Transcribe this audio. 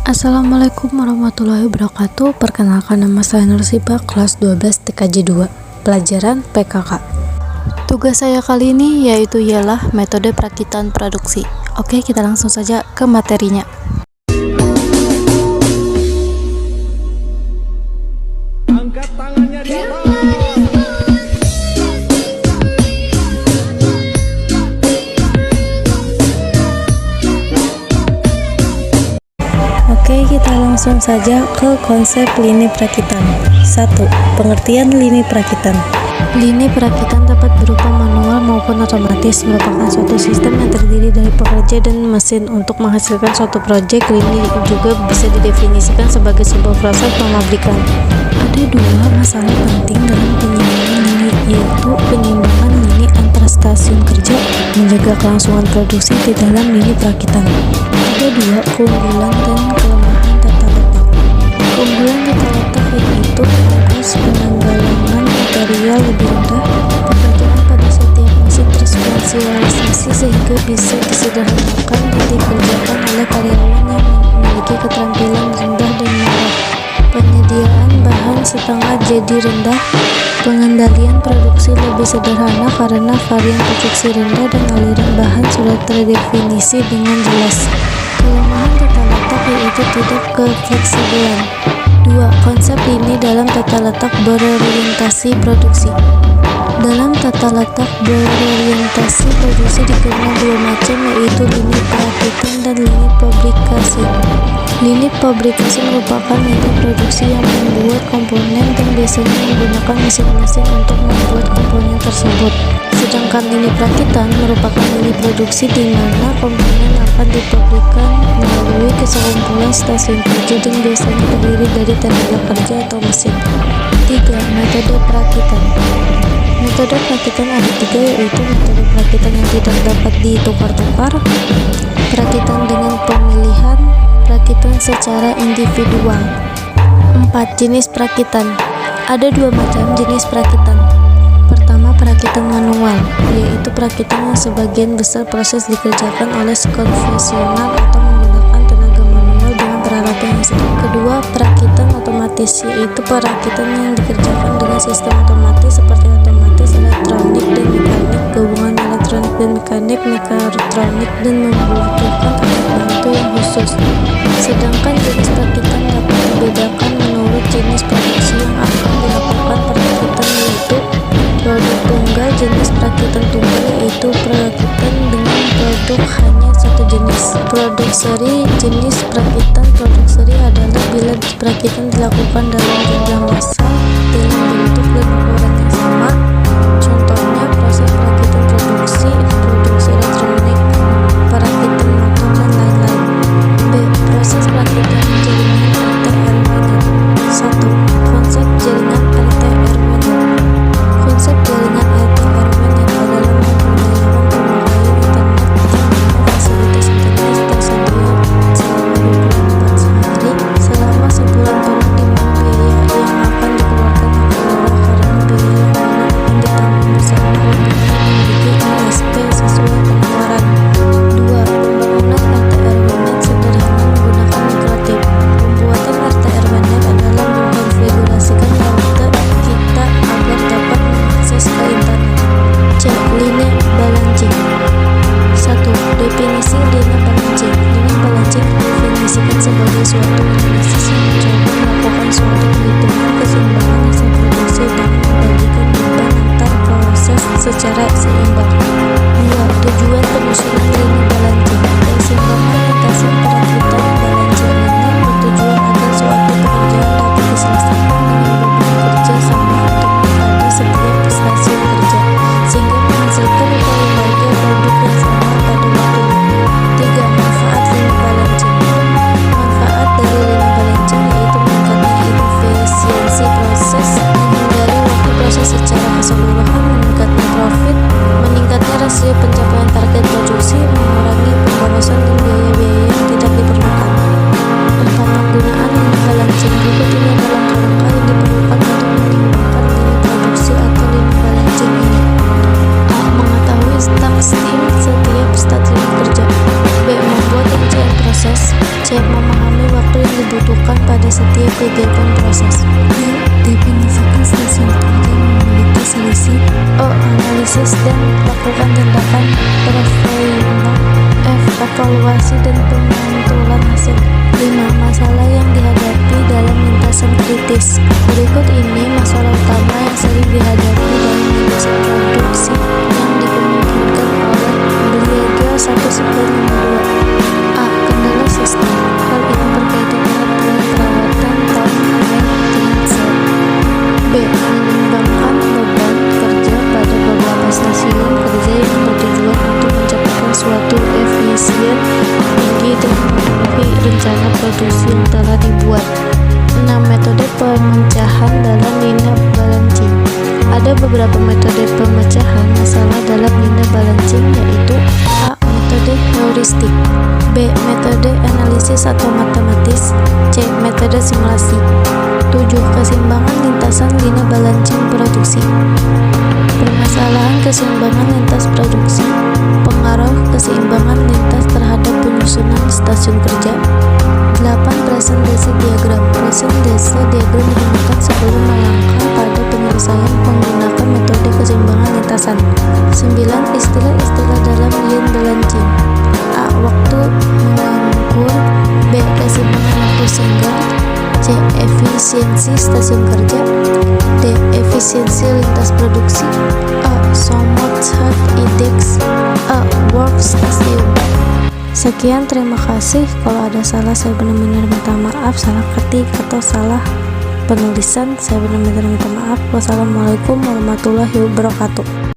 Assalamualaikum warahmatullahi wabarakatuh. Perkenalkan, nama saya Nursiba, kelas 12 TKJ 2, pelajaran PKK. Tugas saya kali ini ialah metode perakitan produksi. Oke, kita langsung saja ke materinya. Angkat tangannya di atas. Oke, kita langsung saja ke konsep lini perakitan. 1. Pengertian lini perakitan. Lini perakitan dapat berupa manual maupun otomatis, merupakan suatu sistem yang terdiri dari pekerja dan mesin untuk menghasilkan suatu proyek. Lini juga bisa didefinisikan sebagai sebuah proses pemabrikan. Ada dua masalah penting dalam penyimbangan lini, yaitu penyimbangan lini antara stasiun kerja, menjaga kelangsungan produksi di dalam lini perakitan. Ada dua keunggulan dan kelemahan tata letak. Keunggulan tata letak yaitu ongkos penanggalangan material lebih rendah, pekerjaan pada setiap mesin terspesialisasi sehingga bisa disederhanakan dan dikerjakan oleh karyawan yang memiliki keterampilan rendah dan murah. Penyediaan bahan setengah jadi rendah, pengendalian produksi lebih sederhana karena varian produksi rendah dan aliran bahan sudah terdefinisi dengan jelas. Kelemahan tata letak yaitu tidak kefleksibelan. 2. Konsep lini dalam tata letak berorientasi produksi. Dalam tata letak berorientasi produksi dikenal dua macam, yaitu lini perakitan dan lini pabrikasi. Lini pabrikasi merupakan lini produksi yang membuat komponen dan biasanya menggunakan mesin-mesin untuk membuat komponen tersebut. Sedangkan lini perakitan merupakan lini produksi di mana komponen akan dipabrikan melalui kesekumpulan stasiun kerja dan biasanya terdiri dari tenaga kerja atau mesin. 3. Metode perakitan. Metode perakitan ada 3, yaitu metode perakitan yang tidak dapat ditukar-tukar, perakitan dengan pemilihan, perakitan secara individual. 4. Jenis perakitan. Ada 2 macam jenis perakitan. Pertama, perakitan manual, yaitu perakitan yang sebagian besar proses dikerjakan oleh konvensional atau menggunakan tenaga manual dengan peralatan yang sedikit. Kedua, perakitan otomatis, yaitu perakitan yang dikerjakan dengan sistem otomatis seperti otomatis, elektronik dan mekanik, gabungan elektronik dan mekanik, mekatronik, dan membutuhkan alat bantu yang khusus. Sedangkan jenis perakitan dapat dibedakan menurut jenis produksi yang akan dilakukan perakitan, yaitu produk tunggal. Jenis perakitan tunggal yaitu perakitan dengan produk hanya satu jenis. Produk seri. Jenis perakitan produk seri adalah bila perakitan dilakukan dalam jumlah massal dalam bentuk dan ukuran yang sama. Contohnya proses perakitan produksi elektronik, perakitan motor, dan lain-lain. B. Proses perakitan jaringan RTR-WANET. 1. Konsep jaringan RTR-WANET. Konsep jaringan RTR-WANET adalah memperdayakan pemakaian internet dengan fasilitas internet tersedia selama 24 sehari selama sebulan penuh, di mana biaya yang akan dikeluarkan akan murah karena biaya langganan akan ditanggung bersama apabila memiliki ISP sesuai penawaran. 2. Pembangunan RTR-WANET sederhana menggunakan mikrotip. Pembuatan RTR-WANET adalah mengkonfigurasikan router kita agar dapat mengakses ke internet. C. Lini balancing. 1. Definisi lini balancing. Lini balancing didefinisikan sebagai suatu analisis yang mencoba melakukan suatu perhitungan keseimbangan hasil produksi dan membagikan beban antar proses secara seimbang. 2. Tujuan penyusunan lini balancing. Keseimbangan lintasan perakitan balancing ini bertujuan agar suatu pekerjaan dapat diselesaikan dengan beban kerja sama pada setiap stasiun kerja, sehingga menghasilkan upaya produk yang sama pada waktunya. 3. Manfaat lini balancing. Manfaat dari lini balancing yaitu meningkatnya efisiensi proses, menghindari waktu proses secara keseluruhan, meningkatnya profit, meningkatnya rasio pencapaian target produksi, waktu yang dibutuhkan pada setiap kegiatan proses. B. Definisikan stasiun kerja memiliki selisih. O. Analisis dan lakukan tindakan perfilman. F. Evaluasi dan pemantulan hasil. 5. Masalah yang dihadapi dalam lintasan kritis. Berikut ini masalah utama yang sering dihadapi dalam lintasan produksi yang dikemungkinkan oleh Bliegel 1952. A. Kendala sistem. Hal ini berkaitan erat dengan perawatan tahun maintenance. B. Menimbangkan beban kerja pada beberapa stasiun kerja yang bertujuan untuk mencapai suatu efisien tinggi dan memenuhi rencana produksi yang telah dibuat. 6. Metode pemecahan dalam linear balancing. Ada beberapa metode pemecahan masalah dalam linear balancing, yaitu A. Metode heuristik. B. Metode analisis atau matematis. C. Metode simulasi. 7. Keseimbangan lintasan linear balancing produksi. Permasalahan keseimbangan lintas produksi. Pengaruh keseimbangan lintas terhadap penyusunan stasiun kerja. 8. Presentasi diagram. Presentasi diagram digunakan sebelum melangkah pada penyelesaian menggunakan metode keseimbangan lintasan. 9. Istilah-istilah dalam linear balancing. A. Waktu menganggur. B. Keseimbangan waktu singgah. C. Efisiensi stasiun kerja. D. Efisiensi lintas produksi. A. Sommertag Index. A. Work Station. Sekian, terima kasih. Kalau ada salah, saya benar-benar minta maaf. Salah ketik atau salah penulisan, saya benar-benar minta maaf. Wassalamualaikum warahmatullahi wabarakatuh.